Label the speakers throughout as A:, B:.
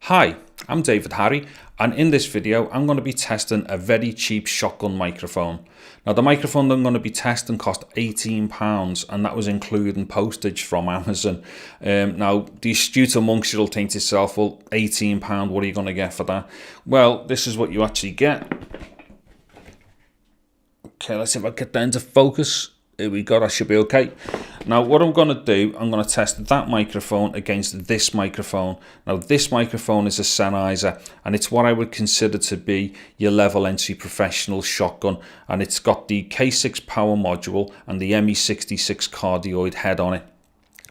A: Hi, I'm David Harry, and in this video I'm going to be testing a very cheap shotgun microphone. Now the microphone I'm going to be testing cost £18, and that was including postage from Amazon. Now the astute amongst you will think to yourself, well, £18, what are you going to get for that? Well, this is what you actually get. Okay, let's see if I get that into focus. Here we go, that should be okay. Now what I'm going to do, I'm going to test that microphone against this microphone. Now this microphone is a Sennheiser, and it's what I would consider to be your level entry professional shotgun, and it's got the K6 power module and the ME66 cardioid head on it.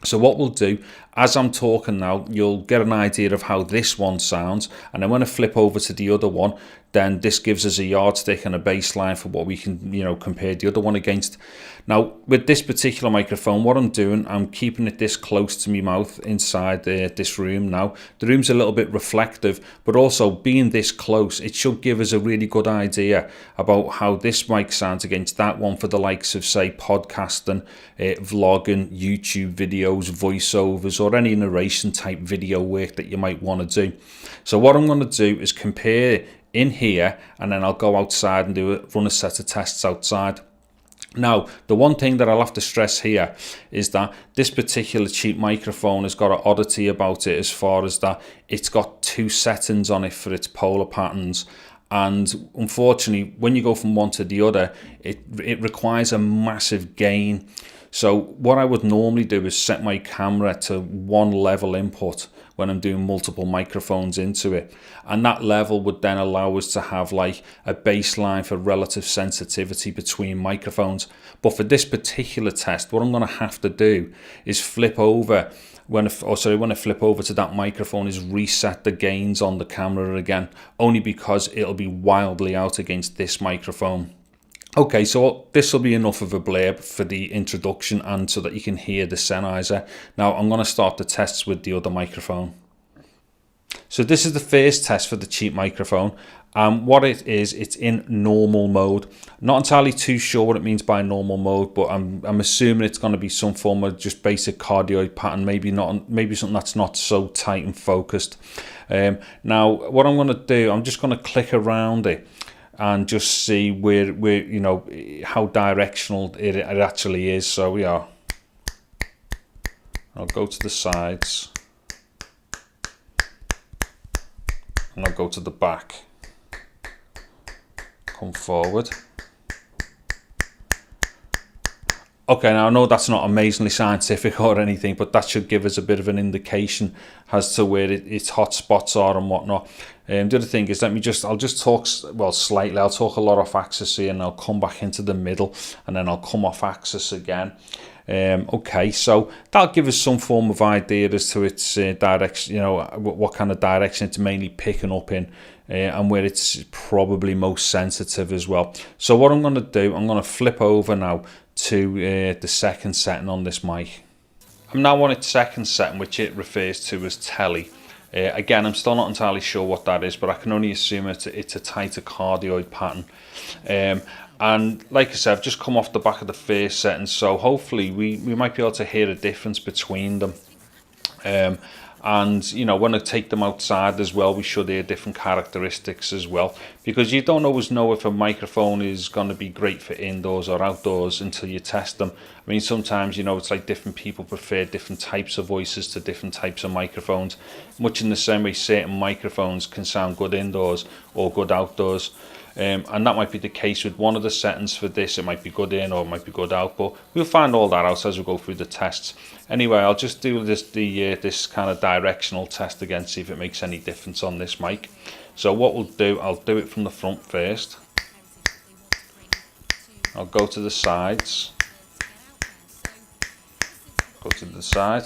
A: So what we'll do, as I'm talking now, you'll get an idea of how this one sounds, and then when I flip over to the other one, then this gives us a yardstick and a baseline for what we can, compare the other one against. Now, with this particular microphone, what I'm doing, I'm keeping it this close to my mouth inside this room now. The room's a little bit reflective, but also being this close, it should give us a really good idea about how this mic sounds against that one for the likes of, say, podcasting, vlogging, YouTube videos, voiceovers, or any narration type video work that you might want to do. So what I'm going to do is compare in here, and then I'll go outside and run a set of tests outside. Now, the one thing that I'll have to stress here is that this particular cheap microphone has got an oddity about it, as far as that it's got two settings on it for its polar patterns. And unfortunately, when you go from one to the other, it requires a massive gain. So what I would normally do is set my camera to one level input when I'm doing multiple microphones into it, and that level would then allow us to have like a baseline for relative sensitivity between microphones. But for this particular test, what I'm going to have to do is flip over when I flip over to that microphone, is reset the gains on the camera again, only because it'll be wildly out against this microphone. Okay, so this will be enough of a blurb for the introduction and so that you can hear the Sennheiser. Now I'm going to start the tests with the other microphone. So this is the first test for the cheap microphone. What it is, it's in normal mode. Not entirely too sure what it means by normal mode, but I'm assuming it's going to be some form of just basic cardioid pattern, maybe something that's not so tight and focused. Now what I'm going to do, I'm just going to click around it and just see where how directional it actually is. So we are. I'll go to the sides, and I'll go to the back. Come forward. Okay, now I know that's not amazingly scientific or anything, but that should give us a bit of an indication as to where its hot spots are and whatnot. The other thing is, I'll just talk, well, slightly. I'll talk a lot off axis here, and I'll come back into the middle, and then I'll come off axis again. Okay, so that'll give us some form of idea as to its direction, what kind of direction it's mainly picking up in, and where it's probably most sensitive as well. So what I'm going to do, I'm going to flip over now to the second setting on this mic. I'm now on its second setting, which it refers to as tele. Again, I'm still not entirely sure what that is, but I can only assume it's a tighter cardioid pattern. And like I said, I've just come off the back of the first setting, so hopefully we might be able to hear a difference between them. And when I take them outside as well, we should hear different characteristics as well, because you don't always know if a microphone is going to be great for indoors or outdoors until you test them. I mean, sometimes it's like different people prefer different types of voices to different types of microphones, much in the same way certain microphones can sound good indoors or good outdoors. And that might be the case with one of the settings for this. It might be good in or it might be good out, but we'll find all that out as we go through the tests. Anyway, I'll just do this kind of directional test again, see if it makes any difference on this mic. So what we'll do, I'll do it from the front first. I'll go to the sides, go to the side,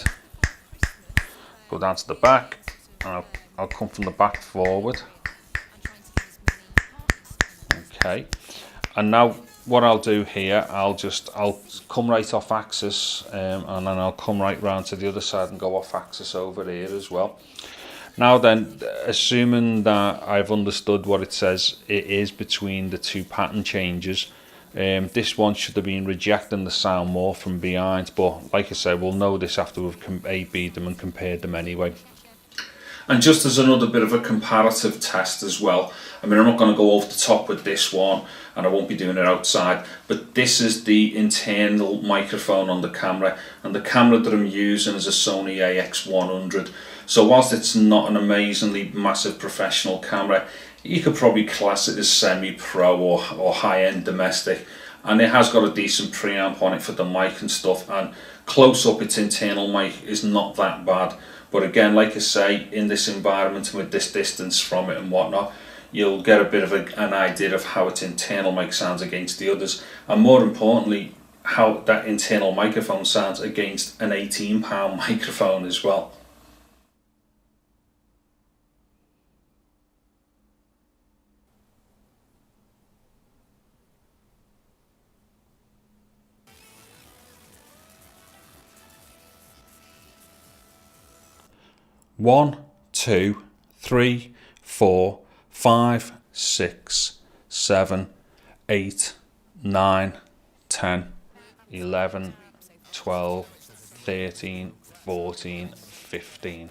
A: go down to the back, and I'll come from the back forward. Okay, and now what I'll do here, I'll come right off axis, and then I'll come right round to the other side and go off axis over here as well. Now then, assuming that I've understood what it says it is between the two pattern changes, this one should have been rejecting the sound more from behind, but like I said, we'll know this after we've A/B'd them and compared them anyway. And just as another bit of a comparative test as well, I mean, I'm not going to go over the top with this one, and I won't be doing it outside, but this is the internal microphone on the camera, and the camera that I'm using is a Sony AX 100. So whilst it's not an amazingly massive professional camera, you could probably class it as semi-pro or high-end domestic, and it has got a decent preamp on it for the mic and stuff, and close up its internal mic is not that bad. But again, like I say, in this environment and with this distance from it and whatnot, you'll get a bit of an idea of how its internal mic sounds against the others, and more importantly, how that internal microphone sounds against an £18 microphone as well. One, 2, 3, 4, 5, 6, 7, 8, 9, 10, 11, 12, 13, 14, 15.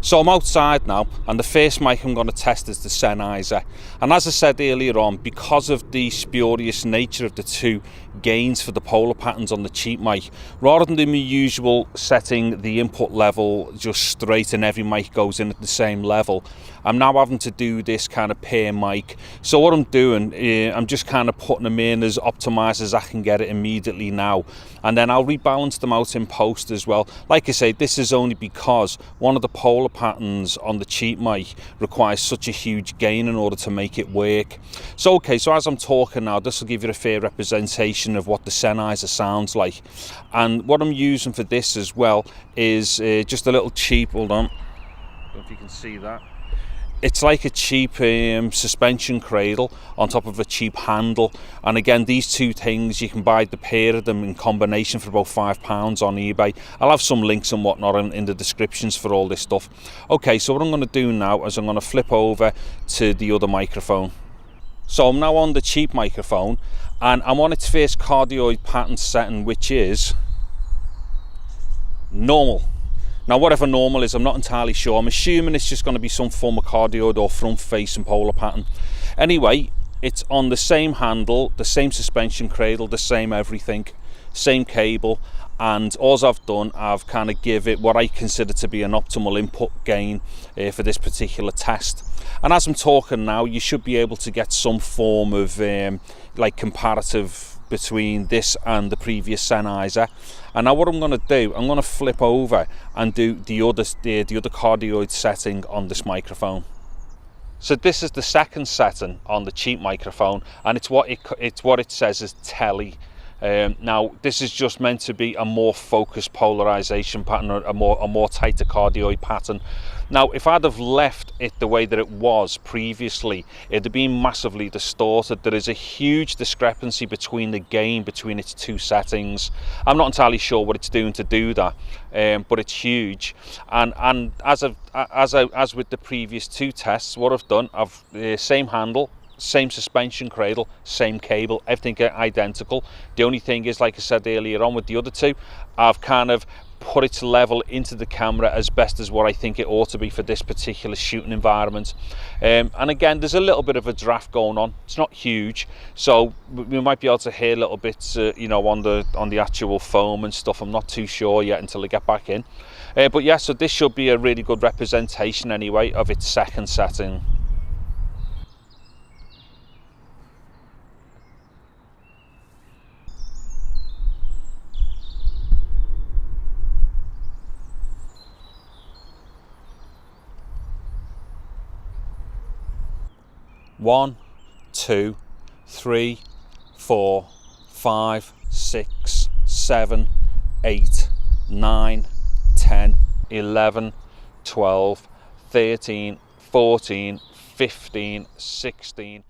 A: So I'm outside now, and the first mic I'm going to test is the Sennheiser. And as I said earlier on, because of the spurious nature of the two gains for the polar patterns on the cheap mic, rather than the usual setting the input level just straight and every mic goes in at the same level, I'm now having to do this kind of pair mic. So what I'm doing, I'm just kind of putting them in as optimized as I can get it immediately now, and then I'll rebalance them out in post as well. Like I say, this is only because one of the polar patterns on the cheap mic requires such a huge gain in order to make it work. So okay, so as I'm talking now, this will give you a fair representation of what the Sennheiser sounds like. And what I'm using for this as well is just a little cheap, hold on, I don't know if you can see that. It's like a cheap suspension cradle on top of a cheap handle, and again, these two things, you can buy the pair of them in combination for about £5 on eBay. I'll have some links and whatnot in the descriptions for all this stuff. Okay, so what I'm going to do now is I'm going to flip over to the other microphone. So I'm now on the cheap microphone, and I'm on its first cardioid pattern setting, which is normal. Now, whatever normal is, I'm not entirely sure. I'm assuming it's just going to be some form of cardioid or front facing polar pattern. Anyway, it's on the same handle, the same suspension cradle, the same everything, same cable, and all I've done, I've kind of give it what I consider to be an optimal input gain for this particular test. And as I'm talking now, you should be able to get some form of like comparative between this and the previous Sennheiser. And now what I'm going to do, I'm going to flip over and do the other cardioid setting on this microphone. So this is the second setting on the cheap microphone, and it's what it says is tele. Now this is just meant to be a more focused polarization pattern, or a more tighter cardioid pattern. Now if I'd have left it the way that it was previously, it'd have been massively distorted. There is a huge discrepancy between the gain between its two settings. I'm not entirely sure what it's doing to do that, but it's huge. And as with the previous two tests, what I've done, I've same handle, same suspension cradle, same cable, everything identical. The only thing is, like I said earlier on with the other two, I've kind of put its level into the camera as best as what I think it ought to be for this particular shooting environment. And again, there's a little bit of a draft going on. It's not huge, so we might be able to hear little bits, you know, on the actual foam and stuff. I'm not too sure yet until I get back in. But yeah, so this should be a really good representation anyway of its second setting. One, 2, 3, 4, 5, 6, 7, 8, 9, 10, 11, 12, 13, 14, 15, 16.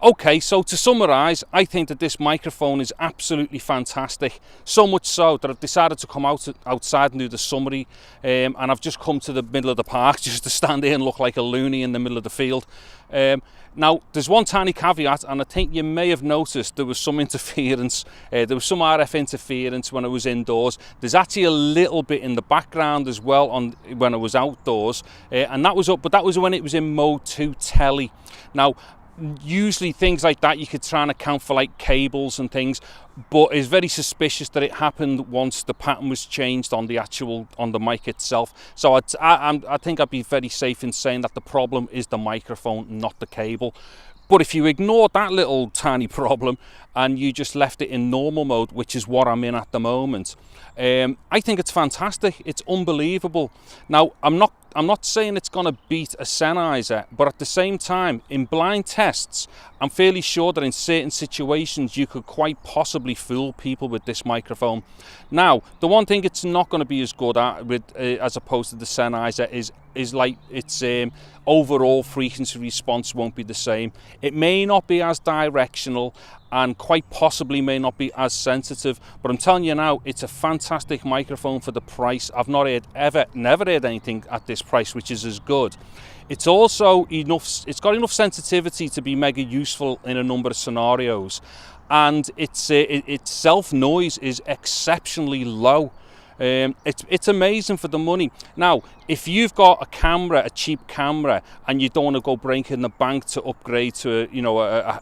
A: Okay, so to summarise, I think that this microphone is absolutely fantastic. So much so that I've decided to come outside and do the summary, and I've just come to the middle of the park just to stand here and look like a loony in the middle of the field. Now, there's one tiny caveat, and I think you may have noticed there was some interference. There was some RF interference when I was indoors. There's actually a little bit in the background as well when I was outdoors, and that was up, but that was when it was in mode 2 tele. Now, usually things like that you could try and account for, like cables and things, but it's very suspicious that it happened once the pattern was changed on the mic itself. So I think I'd be very safe in saying that the problem is the microphone, not the cable. But if you ignore that little tiny problem and you just left it in normal mode, which is what I'm in at the moment, I think it's fantastic. It's unbelievable. Now, I'm not saying it's going to beat a Sennheiser, but at the same time, in blind tests, I'm fairly sure that in certain situations you could quite possibly fool people with this microphone. Now, the one thing it's not going to be as good at as opposed to the Sennheiser is like its overall frequency response won't be the same. It may not be as directional and quite possibly may not be as sensitive, but I'm telling you now, it's a fantastic microphone for the price. I've never heard anything at this price which is as good. It's also it's got enough sensitivity to be mega useful in a number of scenarios, and its self noise is exceptionally low. It's amazing for the money. Now, if you've got a cheap camera, and you don't want to go breaking the bank to upgrade to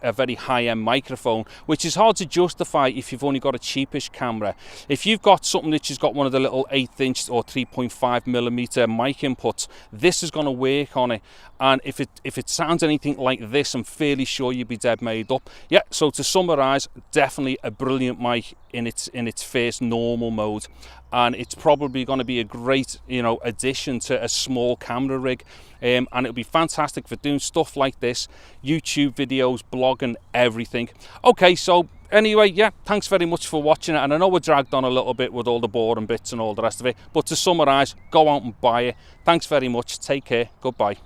A: a very high-end microphone, which is hard to justify if you've only got a cheapish camera. If you've got something that has got one of the little 1/8" or 3.5mm mic inputs, this is going to work on it. And if it sounds anything like this, I'm fairly sure you'd be dead made up. Yeah. So to summarise, definitely a brilliant mic in its first normal mode, and it's probably going to be a great addition to a small camera rig, and it'll be fantastic for doing stuff like this, YouTube videos, blogging, everything. Okay, so anyway, yeah, thanks very much for watching it, and I know we're dragged on a little bit with all the boring bits and all the rest of it, but to summarise, go out and buy it. Thanks very much, take care, goodbye.